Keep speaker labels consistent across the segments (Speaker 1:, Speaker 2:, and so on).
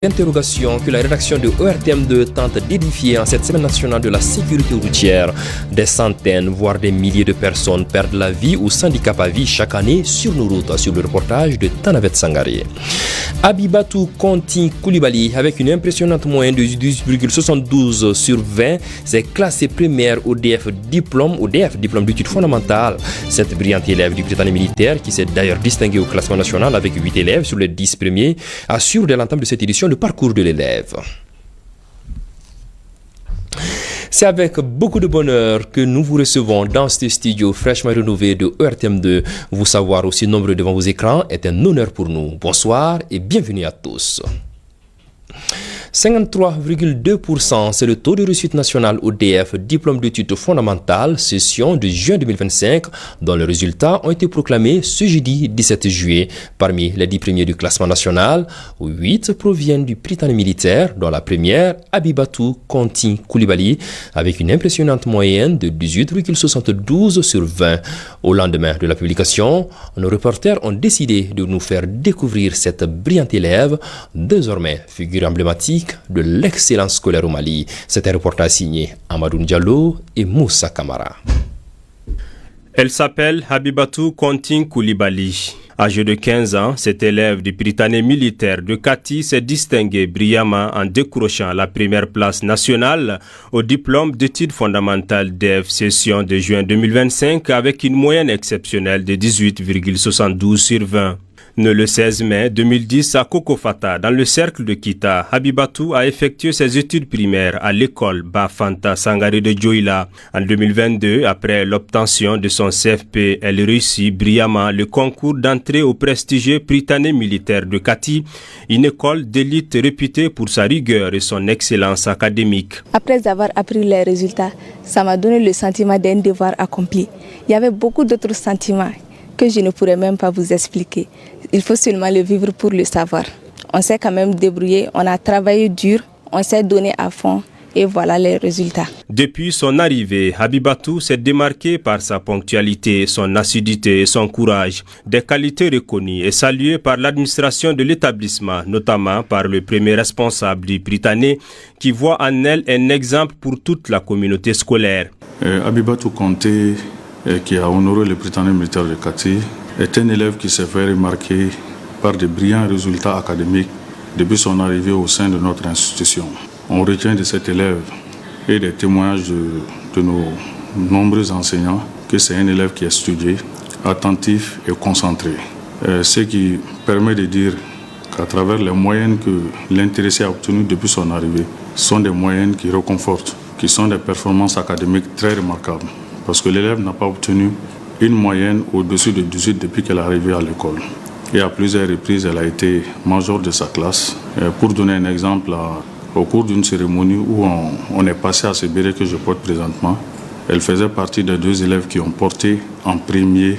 Speaker 1: Interrogation que la rédaction de ORTM2 tente d'édifier en cette semaine nationale de la sécurité routière. Des centaines, voire des milliers de personnes perdent la vie ou s'handicapent à vie chaque année sur nos routes, sur le reportage de Tanavet Sangaré. Abibatou Konti Koulibaly, avec une impressionnante moyenne de 10,72 sur 20, s'est classé première au DF diplôme d'études fondamentales. Cette brillante élève du Britannique militaire, qui s'est d'ailleurs distinguée au classement national avec 8 élèves sur les 10 premiers, assure dès l'entame de cette édition le parcours de l'élève. C'est avec beaucoup de bonheur que nous vous recevons dans ce studio fraîchement rénové de ORTM2. Vous savoir aussi nombreux devant vos écrans est un honneur pour nous. Bonsoir et bienvenue à tous. 53,2%, c'est le taux de réussite national au DF, diplôme d'études fondamentales, session de juin 2025, dont les résultats ont été proclamés ce jeudi 17 juillet. Parmi les 10 premiers du classement national, 8 proviennent du Britannique militaire, dont la première, Abibatou Konti Koulibaly, avec une impressionnante moyenne de 18,72 sur 20. Au lendemain de la publication, nos reporters ont décidé de nous faire découvrir cette brillante élève, désormais figure emblématique de l'excellence scolaire au Mali. C'est un reportage signé Amadou Diallo et Moussa Kamara.
Speaker 2: Elle s'appelle Habibatou Konti Koulibaly. Âgée de 15 ans, cette élève du Britannique militaire de Kati s'est distinguée brillamment en décrochant la première place nationale au diplôme d'études fondamentales DEF session de juin 2025 avec une moyenne exceptionnelle de 18,72 sur 20. Né le 16 mai 2010 à Kokofata, dans le cercle de Kita, Habibatou a effectué ses études primaires à l'école Bafanta Sangaré de Djoila. En 2022, après l'obtention de son CFP, elle réussit brillamment le concours d'entrée au prestigieux Britannique militaire de Kati, une école d'élite réputée pour sa rigueur et son excellence académique.
Speaker 3: Après avoir appris les résultats, ça m'a donné le sentiment d'un devoir accompli. Il y avait beaucoup d'autres sentiments que je ne pourrais même pas vous expliquer. Il faut seulement le vivre pour le savoir. On s'est quand même débrouillé, on a travaillé dur, on s'est donné à fond et voilà les résultats.
Speaker 2: Depuis son arrivée, Habibatou s'est démarqué par sa ponctualité, son assiduité et son courage, des qualités reconnues et saluées par l'administration de l'établissement, notamment par le premier responsable du Britannique qui voit en elle un exemple pour toute la communauté scolaire.
Speaker 4: Habibatou Konti, qui a honoré le Britannique militaire de Kati, est un élève qui s'est fait remarquer par de brillants résultats académiques depuis son arrivée au sein de notre institution. On retient de cet élève et des témoignages de nos nombreux enseignants que c'est un élève qui est studié, attentif et concentré. Ce qui permet de dire qu'à travers les moyennes que l'intéressé a obtenues depuis son arrivée, sont des moyennes qui réconfortent, qui sont des performances académiques très remarquables. Parce que l'élève n'a pas obtenu une moyenne au-dessus de 18 depuis qu'elle est arrivée à l'école. Et à plusieurs reprises, elle a été major de sa classe. Pour donner un exemple, au cours d'une cérémonie où on est passé à ce béret que je porte présentement, elle faisait partie des 2 élèves qui ont porté en premier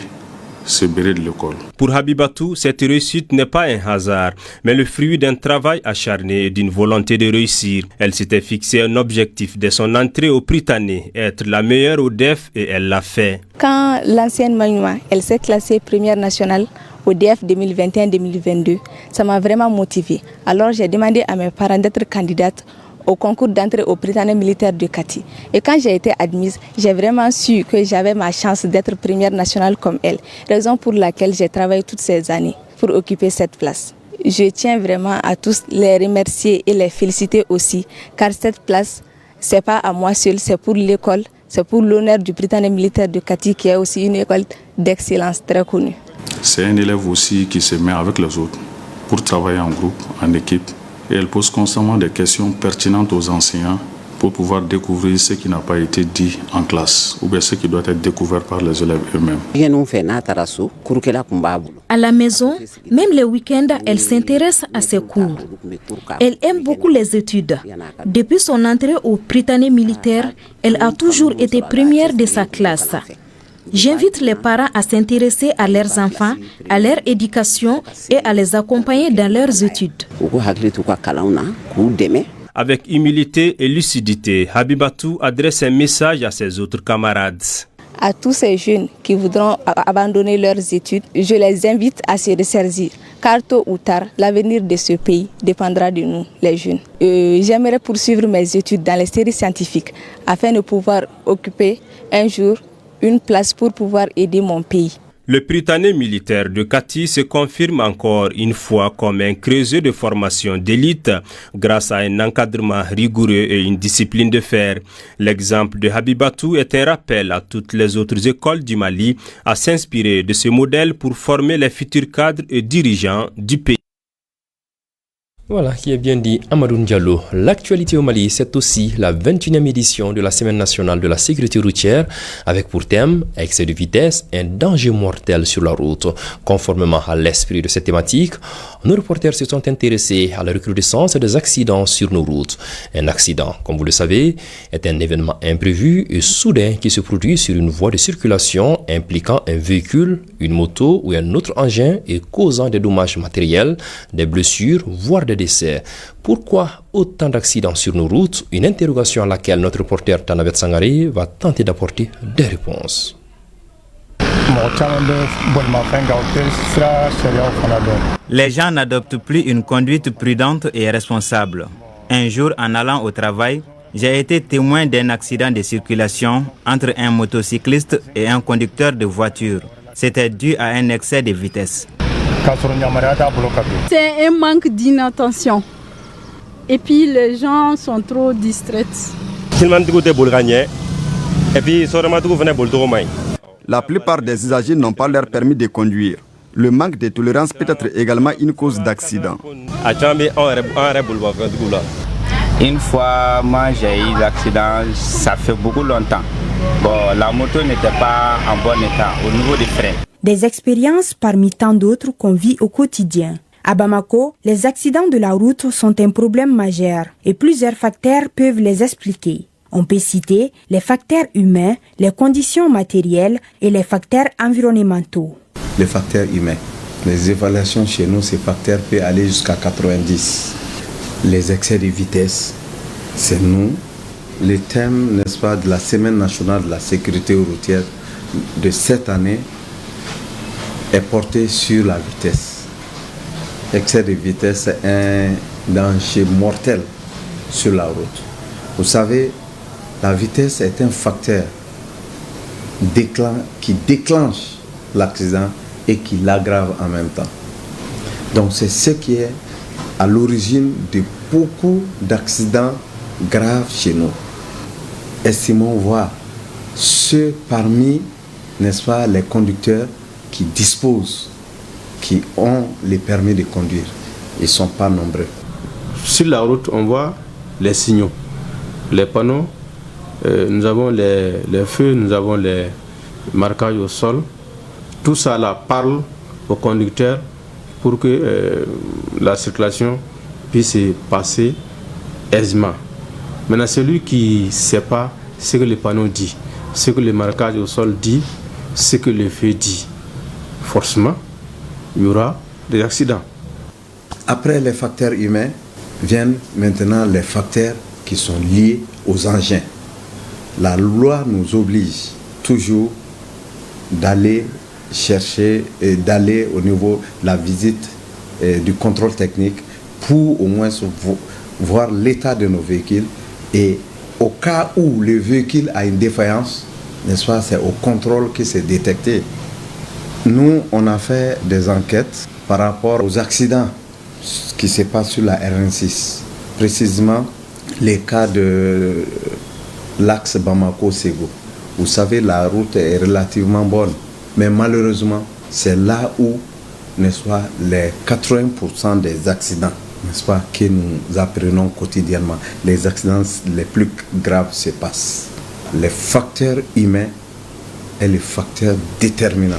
Speaker 4: ce béret de l'école.
Speaker 2: Pour Habibatou, cette réussite n'est pas un hasard, mais le fruit d'un travail acharné et d'une volonté de réussir. Elle s'était fixé un objectif dès son entrée au Britannique, être la meilleure au DEF et elle l'a fait.
Speaker 3: Quand l'ancienne Malinois, elle s'est classée première nationale au DF 2021-2022, ça m'a vraiment motivée. Alors j'ai demandé à mes parents d'être candidate au concours d'entrée au Britannique militaire de Kati. Et quand j'ai été admise, j'ai vraiment su que j'avais ma chance d'être première nationale comme elle. Raison pour laquelle j'ai travaillé toutes ces années pour occuper cette place. Je tiens vraiment à tous les remercier et les féliciter aussi, car cette place, c'est pas à moi seule, c'est pour l'école, c'est pour l'honneur du Britannique militaire de Kati, qui est aussi une école d'excellence très connue.
Speaker 4: C'est un élève aussi qui se met avec les autres pour travailler en groupe, en équipe. Et elle pose constamment des questions pertinentes aux enseignants pour pouvoir découvrir ce qui n'a pas été dit en classe ou bien ce qui doit être découvert par les élèves eux-mêmes.
Speaker 5: À la maison, même les week-ends, elle s'intéresse à ses cours. Elle aime beaucoup les études. Depuis son entrée au Britannique militaire, elle a toujours été première de sa classe. J'invite les parents à s'intéresser à leurs enfants, à leur éducation et à les accompagner dans leurs études.
Speaker 2: Avec humilité et lucidité, Habibatou adresse un message à ses autres camarades.
Speaker 3: À tous ces jeunes qui voudront abandonner leurs études, je les invite à se ressaisir, car tôt ou tard, l'avenir de ce pays dépendra de nous, les jeunes. J'aimerais poursuivre mes études dans les séries scientifiques afin de pouvoir occuper un jour une place pour pouvoir aider mon pays.
Speaker 2: Le Prytanée militaire de Kati se confirme encore une fois comme un creuset de formation d'élite grâce à un encadrement rigoureux et une discipline de fer. L'exemple de Habibatou est un rappel à toutes les autres écoles du Mali à s'inspirer de ce modèle pour former les futurs cadres et dirigeants du pays.
Speaker 1: Voilà, qui est bien dit Amadou Diallo. L'actualité au Mali, c'est aussi la 21e édition de la Semaine nationale de la sécurité routière avec pour thème « Excès de vitesse, un danger mortel sur la route ». Conformément à l'esprit de cette thématique, nos reporters se sont intéressés à la recrudescence des accidents sur nos routes. Un accident, comme vous le savez, est un événement imprévu et soudain qui se produit sur une voie de circulation impliquant un véhicule, une moto ou un autre engin et causant des dommages matériels, des blessures, voire des décès. Pourquoi autant d'accidents sur nos routes? Une interrogation à laquelle notre reporter Tanavet Sangaré va tenter d'apporter des réponses.
Speaker 6: Les gens n'adoptent plus une conduite prudente et responsable. Un jour, en allant au travail, j'ai été témoin d'un accident de circulation entre un motocycliste et un conducteur de voiture. C'était dû à un excès de vitesse.
Speaker 7: C'est un manque d'inattention. Et puis les gens sont trop distraits.
Speaker 8: La plupart des usagers n'ont pas leur permis de conduire. Le manque de tolérance peut être également une cause d'accident.
Speaker 9: Une fois, moi j'ai eu l'accident, ça fait beaucoup longtemps. La moto n'était pas en bon état au niveau des freins.
Speaker 10: Des expériences parmi tant d'autres qu'on vit au quotidien. À Bamako, les accidents de la route sont un problème majeur et plusieurs facteurs peuvent les expliquer. On peut citer les facteurs humains, les conditions matérielles et les facteurs environnementaux.
Speaker 11: Les facteurs humains. Les évaluations chez nous, ces facteurs peuvent aller jusqu'à 90. Les excès de vitesse, c'est nous. Le thème, n'est-ce pas, de la Semaine nationale de la sécurité routière de cette année est porté sur la vitesse. L'excès de vitesse est un danger mortel sur la route. Vous savez, la vitesse est un facteur qui déclenche l'accident et qui l'aggrave en même temps. Donc c'est ce qui est à l'origine de beaucoup d'accidents graves chez nous. Estimons voir ceux parmi, n'est-ce pas, les conducteurs qui disposent, qui ont les permis de conduire. Ils ne sont pas nombreux.
Speaker 12: Sur la route, on voit les signaux, les panneaux, nous avons les feux, nous avons les marquages au sol. Tout ça là parle aux conducteurs pour que la circulation puisse passer aisément. Maintenant, celui qui ne sait pas ce que le panneau dit, ce que le marquage au sol dit, ce que le feu dit, forcément, il y aura des accidents.
Speaker 11: Après les facteurs humains, viennent maintenant les facteurs qui sont liés aux engins. La loi nous oblige toujours d'aller chercher et d'aller au niveau de la visite du contrôle technique pour au moins voir l'état de nos véhicules, et au cas où le véhicule a une défaillance, n'est-ce pas, c'est au contrôle que c'est détecté. Nous, on a fait des enquêtes par rapport aux accidents qui se passent sur la RN6. Précisément, les cas de l'axe Bamako-Ségou. Vous savez, la route est relativement bonne, mais malheureusement, c'est là où, n'est-ce pas, les 80% des accidents, n'est-ce pas, que nous apprenons quotidiennement, les accidents les plus graves se passent. Les facteurs humains et les facteurs déterminants,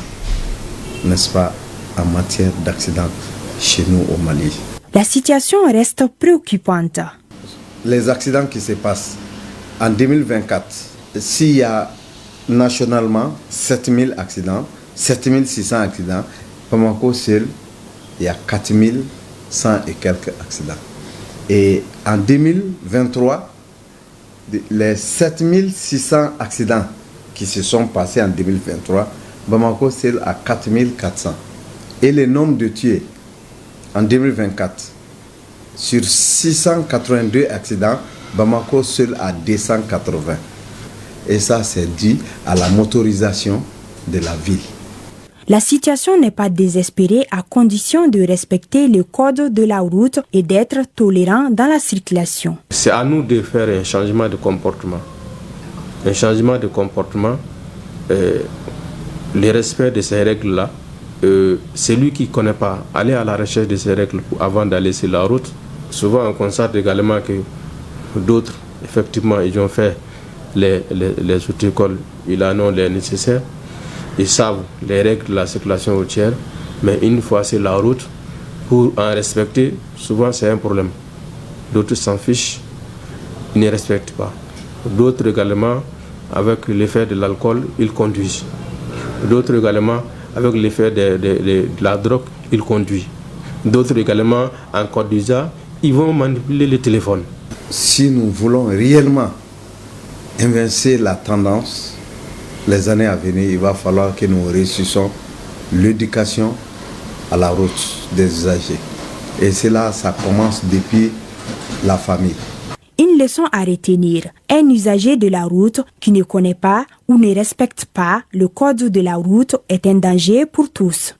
Speaker 11: n'est-ce pas, en matière d'accidents chez nous au Mali.
Speaker 10: La situation reste préoccupante.
Speaker 11: Les accidents qui se passent en 2024, s'il y a nationalement 7000 accidents, 7600 accidents, Bamako seul, il y a 4100 et quelques accidents. Et en 2023, les 7600 accidents qui se sont passés en 2023, Bamako seul à 4400. Et le nombre de tués en 2024, sur 682 accidents, Bamako seul a 280. Et ça, c'est dû à la motorisation de la ville.
Speaker 10: La situation n'est pas désespérée à condition de respecter le code de la route et d'être tolérant dans la circulation.
Speaker 12: C'est à nous de faire un changement de comportement. Un changement de comportement, le respect de ces règles-là. Celui qui ne connaît pas, aller à la recherche de ces règles avant d'aller sur la route. Souvent, on constate également que d'autres, effectivement, ils ont fait les auto-écoles, ils en ont les nécessaires. Ils savent les règles de la circulation routière, mais une fois sur la route, pour en respecter, souvent c'est un problème. D'autres s'en fichent, ils ne respectent pas. D'autres également, avec l'effet de l'alcool, ils conduisent. D'autres également, avec l'effet de la drogue, ils conduisent. D'autres également, en conduisant, ils vont manipuler le téléphone.
Speaker 11: Si nous voulons réellement inverser la tendance, les années à venir, il va falloir que nous réussissions l'éducation à la route des usagers. Et cela, ça commence depuis la famille.
Speaker 10: Une leçon à retenir. Un usager de la route qui ne connaît pas ou ne respecte pas le code de la route est un danger pour tous.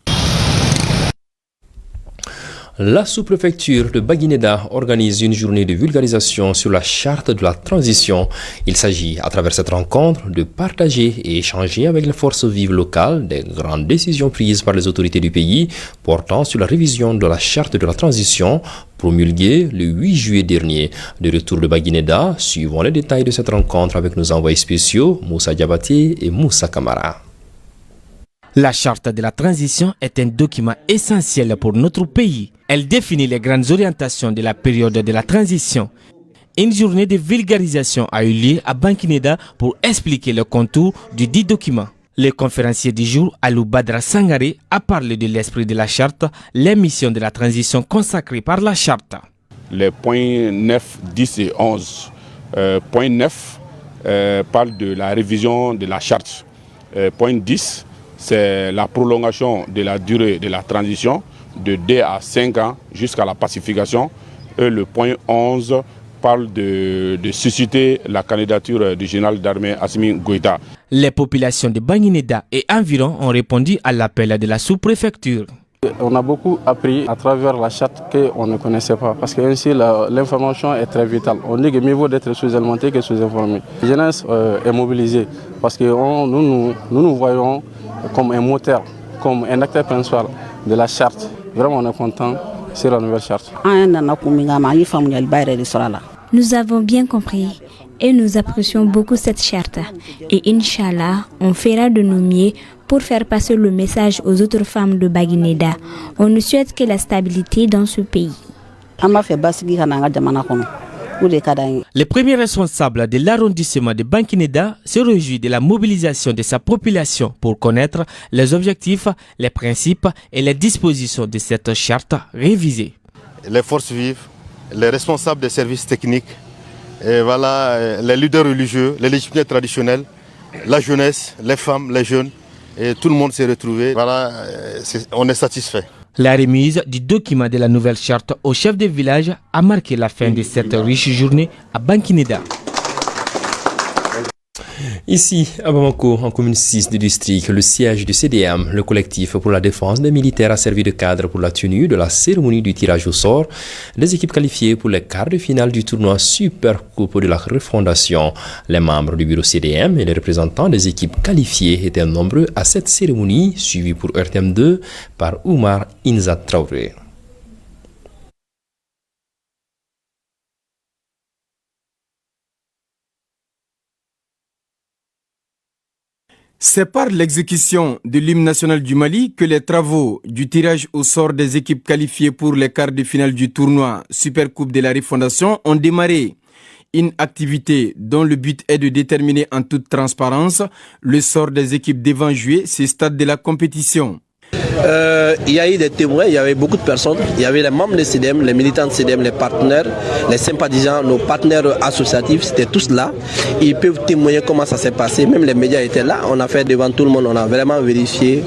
Speaker 1: La sous-préfecture de Baguineda organise une journée de vulgarisation sur la charte de la transition. Il s'agit, à travers cette rencontre, de partager et échanger avec les forces vives locales des grandes décisions prises par les autorités du pays portant sur la révision de la charte de la transition promulguée le 8 juillet dernier. De retour de Baguineda, suivons les détails de cette rencontre avec nos envoyés spéciaux Moussa Diabaté et Moussa Kamara.
Speaker 13: La charte de la transition est un document essentiel pour notre pays. Elle définit les grandes orientations de la période de la transition. Une journée de vulgarisation a eu lieu à Baguineda pour expliquer le contour du dit document. Le conférencier du jour, Alou Badra Sangaré, a parlé de l'esprit de la charte, les missions de la transition consacrées par la charte.
Speaker 14: Les points 9, 10 et 11. Point 9 parle de la révision de la charte. Point 10, c'est la prolongation de la durée de la transition de 2 à 5 ans jusqu'à la pacification. Et le point 11 parle de susciter la candidature du général d'armée Assimi Goïta.
Speaker 13: Les populations de Baguineda et environ ont répondu à l'appel de la sous-préfecture.
Speaker 15: On a beaucoup appris à travers la charte qu'on ne connaissait pas, parce que ainsi l'information est très vitale. On dit que mieux vaut d'être sous-alimenté que sous-informé. La jeunesse est mobilisée parce que nous voyons comme un moteur, comme un acteur principal de la charte. Vraiment, on est content sur la nouvelle charte.
Speaker 16: Nous avons bien compris et nous apprécions beaucoup cette charte. Et Inch'Allah, on fera de nos mieux pour faire passer le message aux autres femmes de Baguineda. On ne souhaite que la stabilité dans ce pays.
Speaker 13: Le premier responsable de l'arrondissement de Baguineda se réjouit de la mobilisation de sa population pour connaître les objectifs, les principes et les dispositions de cette charte révisée.
Speaker 17: Les forces vives, les responsables des services techniques, et voilà, les leaders religieux, les légitimés traditionnels, la jeunesse, les femmes, les jeunes, et tout le monde s'est retrouvé. Voilà, on est satisfait.
Speaker 13: La remise du document de la nouvelle charte au chef de village a marqué la fin de cette riche journée à Baguineda.
Speaker 1: Ici, à Bamako, en commune 6 du district, le siège du CDM, le collectif pour la défense des militaires, a servi de cadre pour la tenue de la cérémonie du tirage au sort des équipes qualifiées pour les quarts de finale du tournoi Super Coupe de la Refondation. Les membres du bureau CDM et les représentants des équipes qualifiées étaient nombreux à cette cérémonie, suivie pour RTM2 par Oumar Inzat Traoré.
Speaker 18: C'est par l'exécution de l'hymne national du Mali que les travaux du tirage au sort des équipes qualifiées pour les quarts de finale du tournoi Super Coupe de la Refondation ont démarré. Une activité dont le but est de déterminer en toute transparence le sort des équipes devant jouer ces stades de la compétition.
Speaker 19: Il y a eu des témoins, il y avait beaucoup de personnes. Il y avait les membres de CDM, les militants de CDM, les partenaires, les sympathisants, nos partenaires associatifs, c'était tous là. Ils peuvent témoigner comment ça s'est passé. Même les médias étaient là. On a fait devant tout le monde, on a vraiment vérifié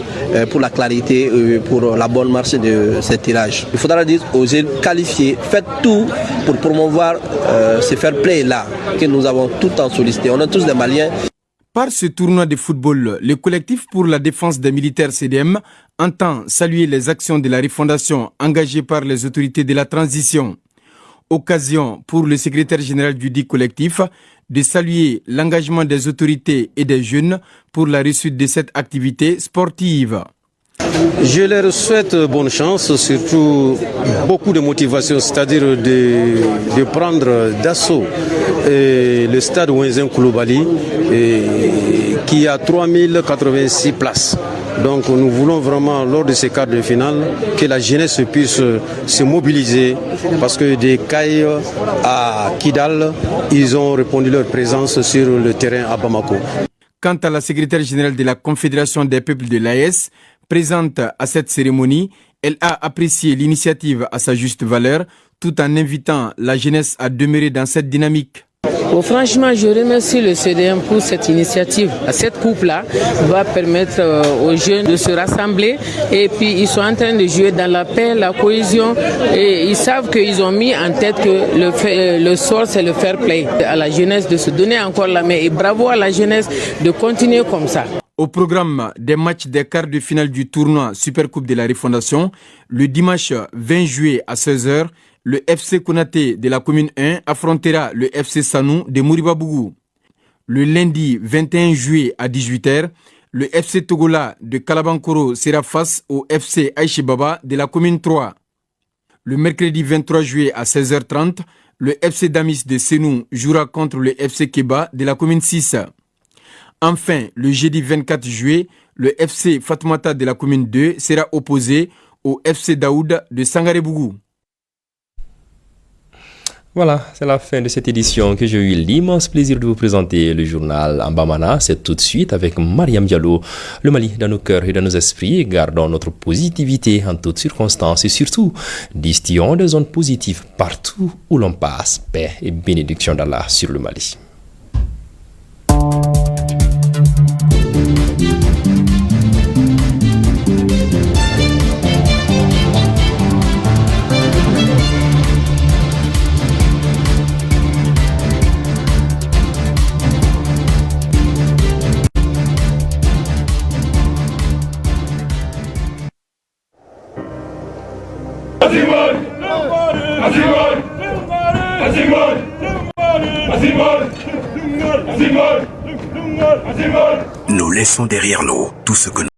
Speaker 19: pour la clarité, pour la bonne marche de ce tirage. Il faudra dire aux élus qualifiés, faites tout pour promouvoir ce fair play là que nous avons tout le temps sollicité. On est tous des Maliens.
Speaker 18: Par ce tournoi de football, le collectif pour la défense des militaires CDM entend saluer les actions de la refondation engagées par les autorités de la transition. Occasion pour le secrétaire général du dit collectif de saluer l'engagement des autorités et des jeunes pour la réussite de cette activité sportive.
Speaker 20: Je leur souhaite bonne chance, surtout beaucoup de motivation, c'est-à-dire de prendre d'assaut le stade Wenzen Koulibaly qui a 3086 places. Donc nous voulons vraiment, lors de ces quarts de finale, que la jeunesse puisse se mobiliser parce que des Cailles à Kidal, ils ont répondu leur présence sur le terrain à Bamako.
Speaker 18: Quant à la secrétaire générale de la Confédération des peuples de l'AES, présente à cette cérémonie, elle a apprécié l'initiative à sa juste valeur tout en invitant la jeunesse à demeurer dans cette dynamique.
Speaker 21: Bon, franchement, je remercie le CDM pour cette initiative. Cette coupe-là va permettre aux jeunes de se rassembler et puis ils sont en train de jouer dans la paix, la cohésion et ils savent qu'ils ont mis en tête que le sort c'est le fair play. À la jeunesse de se donner encore la main et bravo à la jeunesse de continuer comme ça.
Speaker 18: Au programme des matchs des quarts de finale du tournoi Supercoupe de la Refondation, le dimanche 20 juillet à 16h, le FC Konaté de la commune 1 affrontera le FC Sanou de Mouribabougou. Le lundi 21 juillet à 18h, le FC Togola de Kalabankoro sera face au FC Aïchibaba de la commune 3. Le mercredi 23 juillet à 16h30, le FC Damis de Senou jouera contre le FC Keba de la commune 6. Enfin, le jeudi 24 juillet, le FC Fatoumata de la commune 2 sera opposé au FC Daoud de Sangarebougou.
Speaker 1: Voilà, c'est la fin de cette édition que j'ai eu l'immense plaisir de vous présenter. Le journal en Bamana, c'est tout de suite avec Mariam Diallo. Le Mali dans nos cœurs et dans nos esprits, gardons notre positivité en toutes circonstances et surtout, distillons des zones positives partout où l'on passe. Paix et bénédiction d'Allah sur le Mali.
Speaker 22: Nous laissons derrière nous tout ce que